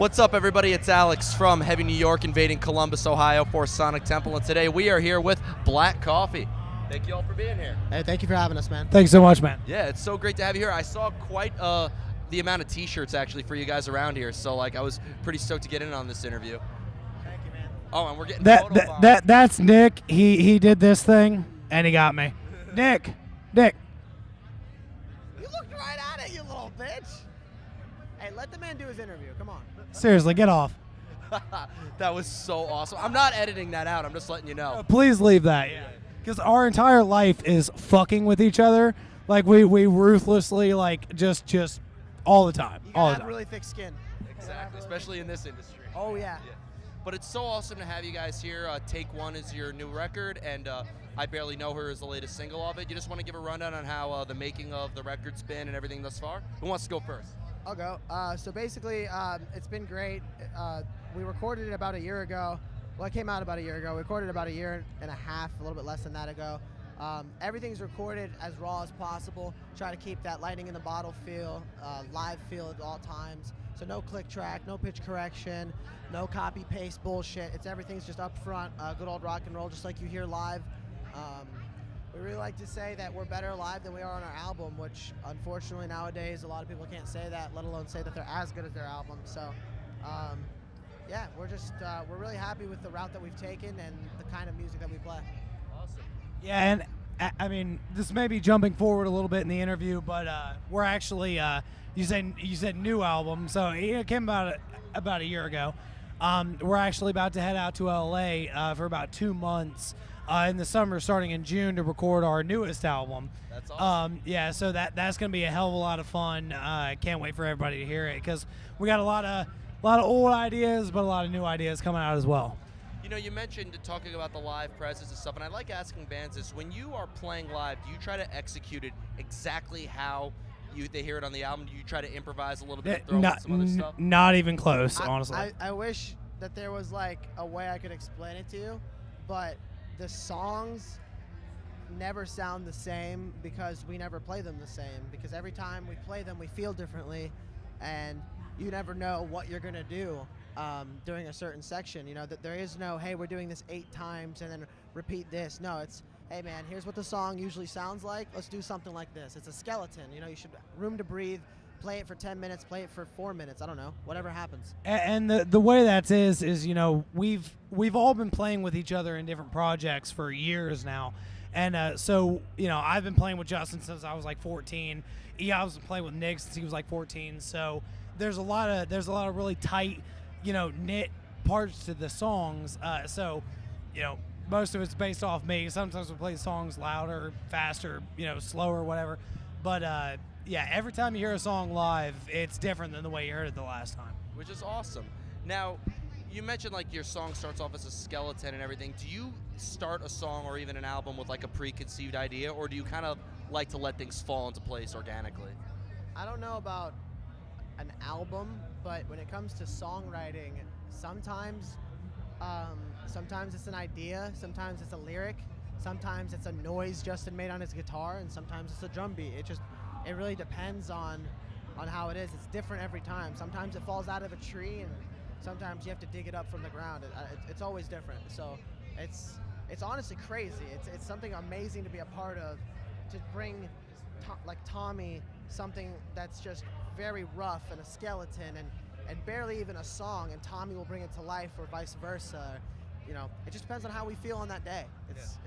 What's up, everybody? It's Alex from Heavy New York, invading Columbus, Ohio for Sonic Temple, and today we are here with Black Coffee. Thank you all for being here. Hey, thank you for having us, man. Thanks so much, man. Yeah, it's so great to have you here. I saw quite the amount of T-shirts actually for you guys around here, so I was pretty stoked to get in on this interview. Thank you, man. Oh, and we're getting That's Nick. He did this thing and he got me. Nick. You looked right at it, you little bitch. Hey, let the man do his interview. Come on. Seriously, get off. That was so awesome. I'm not editing that out. I'm just letting you know. Please leave that. Yeah. Because our entire life is fucking with each other. Like we ruthlessly just all the time. You All gotta the have time. really thick skin. Exactly, especially in this industry. Oh yeah. But it's so awesome to have you guys here. Take One is your new record, and I Barely Know Her is the latest single of it. You just want to give a rundown on how the making of the record's been and everything thus far? Who wants to go first? I'll go. So basically, it's been great. We recorded it about a year ago. Well, it came out about a year ago. We recorded about a year and a half, a little bit less than that ago. Everything's recorded as raw as possible. Try to keep that lightning in the bottle feel, live feel at all times. So no click track, no pitch correction, no copy paste bullshit. Everything's just up front, good old rock and roll, just like you hear live. We really like to say that we're better live than we are on our album, which unfortunately nowadays a lot of people can't say that, let alone say that they're as good as their album. So yeah, we're really happy with the route that we've taken and the kind of music that we play. Awesome. Yeah, and I mean, this may be jumping forward a little bit in the interview, but we're actually you said new album, so it came about a year ago. We're actually about to head out to LA for about 2 months in the summer, starting in June, to record our newest album. That's awesome. Yeah, so that's gonna be a hell of a lot of fun. I can't wait for everybody to hear it because we got a lot of old ideas, but a lot of new ideas coming out as well. You know, you mentioned talking about the live presence and stuff, and I like asking bands this. When you are playing live, do you try to execute it exactly how they hear it on the album? Do you try to improvise a little bit and throw in some other stuff? Not even close, honestly. I wish that there was like a way I could explain it to you, but the songs never sound the same because we never play them the same. Because every time we play them, we feel differently, and you never know what you're gonna do during a certain section. You know, that there is no, hey, we're doing this 8 times and then repeat this. No, it's, hey man, here's what the song usually sounds like. Let's do something like this. It's a skeleton. You know, you should room to breathe. Play it for 10 minutes. Play it for 4 minutes. I don't know. Whatever happens. And the way that is, you know, we've all been playing with each other in different projects for years now. And so, you know, I've been playing with Justin since I was like 14. Eob's been playing with Nick since he was like 14. So there's a lot of really tight, you know, knit parts to the songs. So, you know, most of it's based off me. Sometimes we play songs louder, faster, you know, slower, whatever. But yeah, every time you hear a song live, it's different than the way you heard it the last time. Which is awesome. Now, you mentioned like your song starts off as a skeleton and everything. Do you start a song or even an album with like a preconceived idea, or do you kind of like to let things fall into place organically? I don't know about an album, but when it comes to songwriting, sometimes it's an idea, sometimes it's a lyric, sometimes it's a noise Justin made on his guitar, and sometimes it's a drum beat. It really depends on how it is. It's different every time. Sometimes it falls out of a tree, and sometimes you have to dig it up from the ground. It's always different. So it's honestly crazy. It's something amazing to be a part of, to bring like Tommy something that's just very rough and a skeleton and barely even a song, and Tommy will bring it to life, or vice versa. You know, it just depends on how we feel on that day.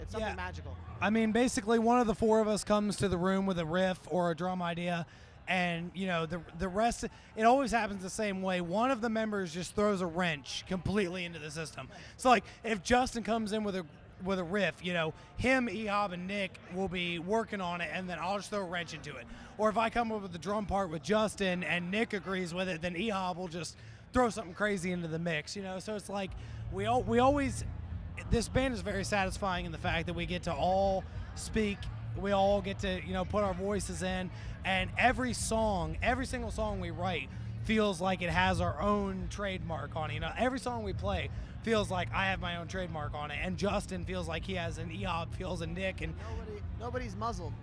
It's something magical. I mean, basically, one of the 4 of us comes to the room with a riff or a drum idea, and you know, the rest. It always happens the same way. One of the members just throws a wrench completely into the system. So, like, if Justin comes in with a riff, you know, him, Ehob, and Nick will be working on it, and then I'll just throw a wrench into it. Or if I come up with the drum part with Justin and Nick agrees with it, then Ehob will just throw something crazy into the mix, you know. So it's like we always, this band is very satisfying in the fact that we get to all speak, we all get to, you know, put our voices in, and every single song we write feels like it has our own trademark on it. You know, every song we play feels like I have my own trademark on it, and Justin feels like he has an, Ehob feels a Nick, and nobody's muzzled.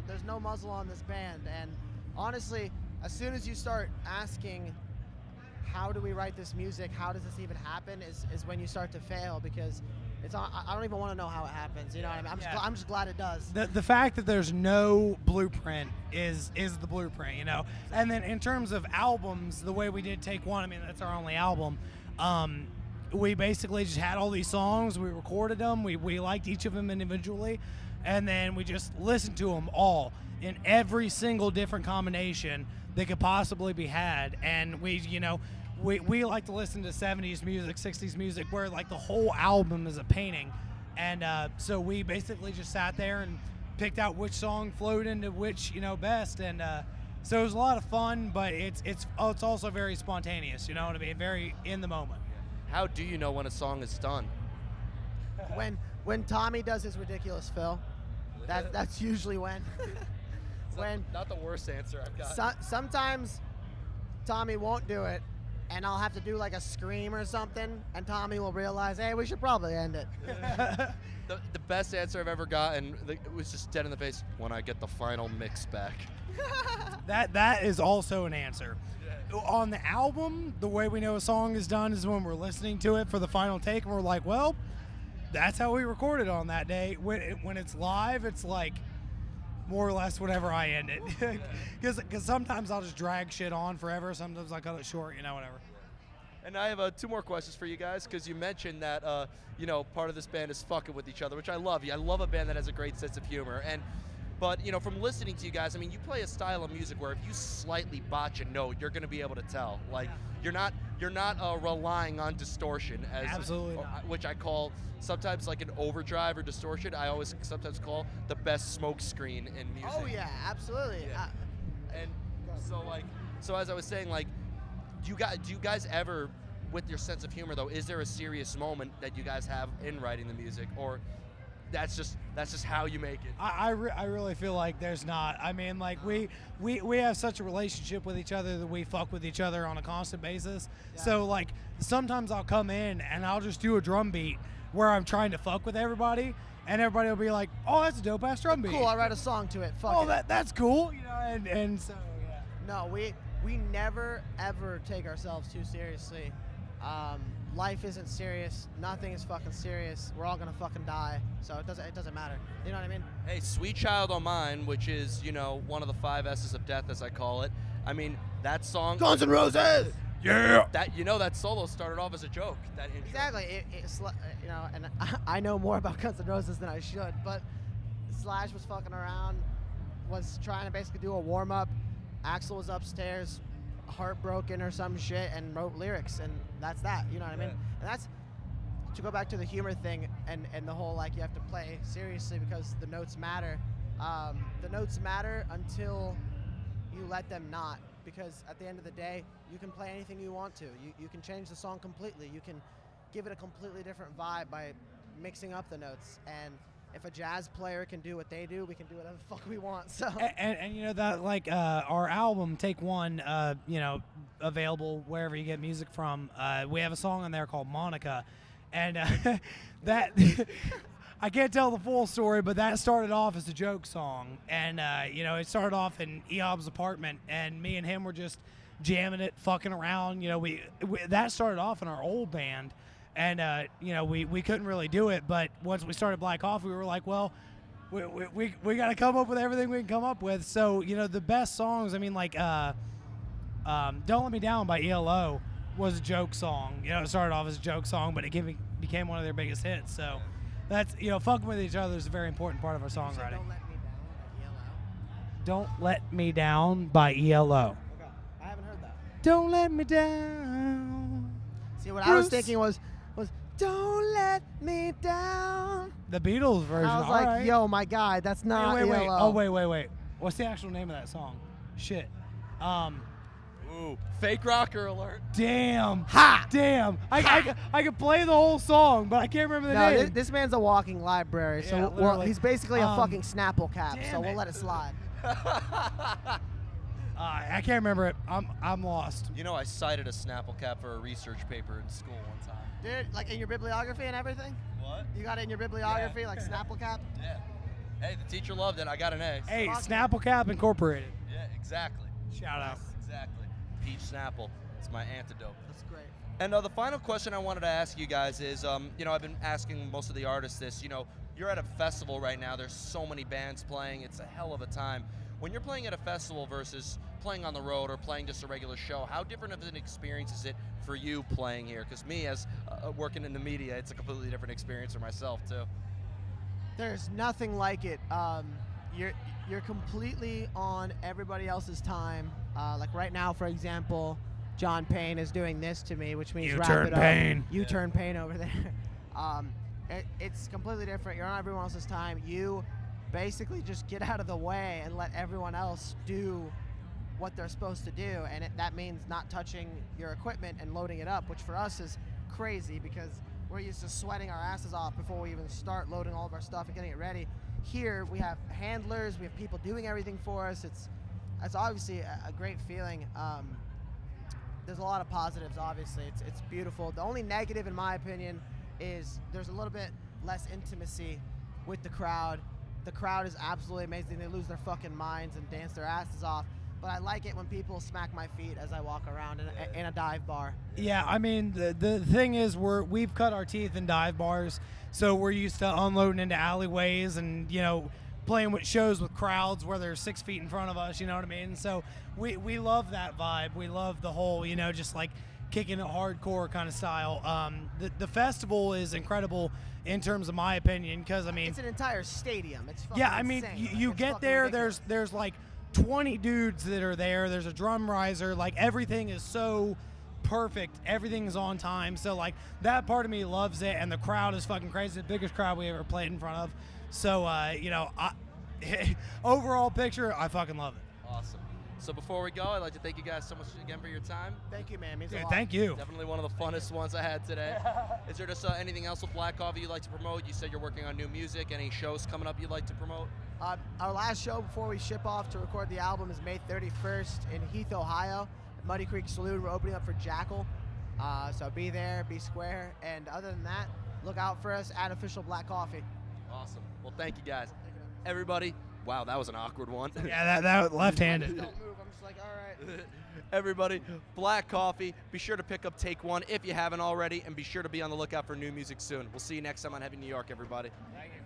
There's no muzzle on this band, and honestly, as soon as you start asking how do we write this music? How does this even happen? Is when you start to fail, because I don't even want to know how it happens. You know what I mean? I'm just glad it does. The fact that there's no blueprint is the blueprint, you know. And then in terms of albums, the way we did Take One, I mean, that's our only album. We basically just had all these songs. We recorded them. We liked each of them individually, and then we just listened to them all in every single different combination that could possibly be had. And we like to listen to 70s music, 60s music, where like the whole album is a painting. And so we basically just sat there and picked out which song flowed into which, best. And so it was a lot of fun, but it's also very spontaneous, you know what I mean? Very in the moment. How do you know when a song is done? When Tommy does his ridiculous fill, that's usually when. Not the worst answer I've got. Sometimes Tommy won't do it, and I'll have to do like a scream or something, and Tommy will realize, hey, we should probably end it. The best answer I've ever gotten, it was just dead in the face, when I get the final mix back. That is also an answer. On the album, the way we know a song is done is when we're listening to it for the final take, and we're like, well, that's how we recorded on that day. When it's live, it's like more or less whenever I end it. Because sometimes I'll just drag shit on forever. Sometimes I cut it short, whatever. And I have 2 more questions for you guys, because you mentioned that, part of this band is fucking with each other, which I love. I love a band that has a great sense of humor. But from listening to you guys, I mean, you play a style of music where if you slightly botch a note, you're going to be able to tell. Like, you're not relying on distortion, Absolutely which I call sometimes like an overdrive or distortion. I always sometimes call the best smoke screen in music. Oh yeah, absolutely. Yeah. And so as I was saying, like, do you guys ever, with your sense of humor though, is there a serious moment that you guys have in writing the music, or that's just how you make it? I really feel like there's not. I mean, like we have such a relationship with each other that we fuck with each other on a constant basis. Yeah. So like sometimes I'll come in and I'll just do a drum beat where I'm trying to fuck with everybody, and everybody will be like, "Oh, that's a dope ass drum beat. Cool, I'll write a song to it. Fuck it. That's cool." And so yeah. No, we never ever take ourselves too seriously. Life isn't serious. Nothing is fucking serious. We're all gonna fucking die, so it doesn't matter. You know what I mean? Hey, Sweet Child O' Mine, which is one of the 5 S's of death, as I call it. I mean, that song. Guns N' Roses. Yeah. That solo started off as a joke. That intro. Exactly. And I know more about Guns N' Roses than I should, but Slash was fucking around, was trying to basically do a warm up. Axl was upstairs, heartbroken or some shit, and wrote lyrics, and that's that. You know what I mean? And that's to go back to the humor thing and the whole like you have to play seriously because the notes matter. The notes matter until you let them not, because at the end of the day you can play anything you want to. You can change the song completely. You can give it a completely different vibe by mixing up the notes. And if a jazz player can do what they do, we can do whatever the fuck we want. So and that like our album Take One, available wherever you get music from. We have a song on there called Monica, and that I can't tell the full story, but that started off as a joke song, and it started off in Eob's apartment, and me and him were just jamming it, fucking around. We that started off in our old band. And, we couldn't really do it, but once we started Black Coffee, we were like, well, we got to come up with everything we can come up with. So, the best songs, I mean, like, Don't Let Me Down by ELO was a joke song. It started off as a joke song, but it became one of their biggest hits. So that's, fucking with each other is a very important part of our songwriting. Don't Let Me Down by ELO. Don't Let Me Down by ELO. Okay, I haven't heard that. Don't let me down. See, what I was thinking was Don't Let Me Down. The Beatles version. I was like, right. Yo, my guy, that's not wait. ELO. Oh, wait. What's the actual name of that song? Shit. Ooh, fake rocker alert. Damn. Ha! Damn. I could play the whole song, but I can't remember the name. This man's a walking library. So literally. he's basically a fucking Snapple cap. So damn we'll it. let it slide. I can't remember it. I'm lost. I cited a Snapple cap for a research paper in school one time. Dude, like in your bibliography and everything? What? You got it in your bibliography, like Snapple cap? Yeah. Hey, the teacher loved it. I got an A. Hey, Snapple Cap Incorporated. Yeah, exactly. Shout out. Yes, exactly. Peach Snapple. It's my antidote. That's great. And the final question I wanted to ask you guys is, you know, I've been asking most of the artists this. You know, you're at a festival right now. There's so many bands playing. It's a hell of a time. When you're playing at a festival versus playing on the road or playing just a regular show, how different of an experience is it for you playing here? Because me, as working in the media, it's a completely different experience for myself too. There's nothing like it. You're completely on everybody else's time. Like right now, for example, John Payne is doing this to me, which means wrap it up. Payne. U-turn Payne over there. It's completely different. You're on everyone else's time. You basically just get out of the way and let everyone else do what they're supposed to do, and that means not touching your equipment and loading it up, which for us is crazy because we're used to sweating our asses off before we even start loading all of our stuff and getting it ready. Here we have handlers, we have people doing everything for us. It's obviously a great feeling. There's a lot of positives, obviously. It's beautiful. The only negative, in my opinion, is there's a little bit less intimacy with the crowd. The crowd is absolutely amazing. They lose their fucking minds and dance their asses off. But I like it when people smack my feet as I walk around in a dive bar. Yeah, I mean, the thing is we've cut our teeth in dive bars, so we're used to unloading into alleyways and, you know, playing with shows with crowds where they're 6 feet in front of us, you know what I mean? So we love that vibe. We love the whole, you know, just like kicking it hardcore kind of style. The festival is incredible in terms of my opinion because, I mean... It's an entire stadium. It's fucking yeah, I mean, insane. you It's get fucking there, ridiculous. there's like 20 dudes that are there. There's a drum riser. Like, everything is so perfect. Everything is on time. So, like, that part of me loves it, and the crowd is fucking crazy. The biggest crowd we ever played in front of. So, you know, overall picture, I fucking love it. Awesome. So before we go, I'd like to thank you guys so much again for your time. Thank you, man. It means a Yeah, lot. thank you. Definitely one of the funnest ones I had today. Is there just anything else with Black Coffee you'd like to promote? You said you're working on new music. Any shows coming up you'd like to promote? Our last show before we ship off to record the album is May 31st in Heath, Ohio, at Muddy Creek Saloon. We're opening up for Jackal. So be there, be square. And other than that, look out for us at Official Black Coffee. Awesome. Well, thank you guys. Everybody, wow, that was an awkward one. Yeah, that left-handed. Don't move. I'm just like, all right. Everybody, Black Coffee. Be sure to pick up Take One if you haven't already, and be sure to be on the lookout for new music soon. We'll see you next time on Heavy New York, everybody. Thank you.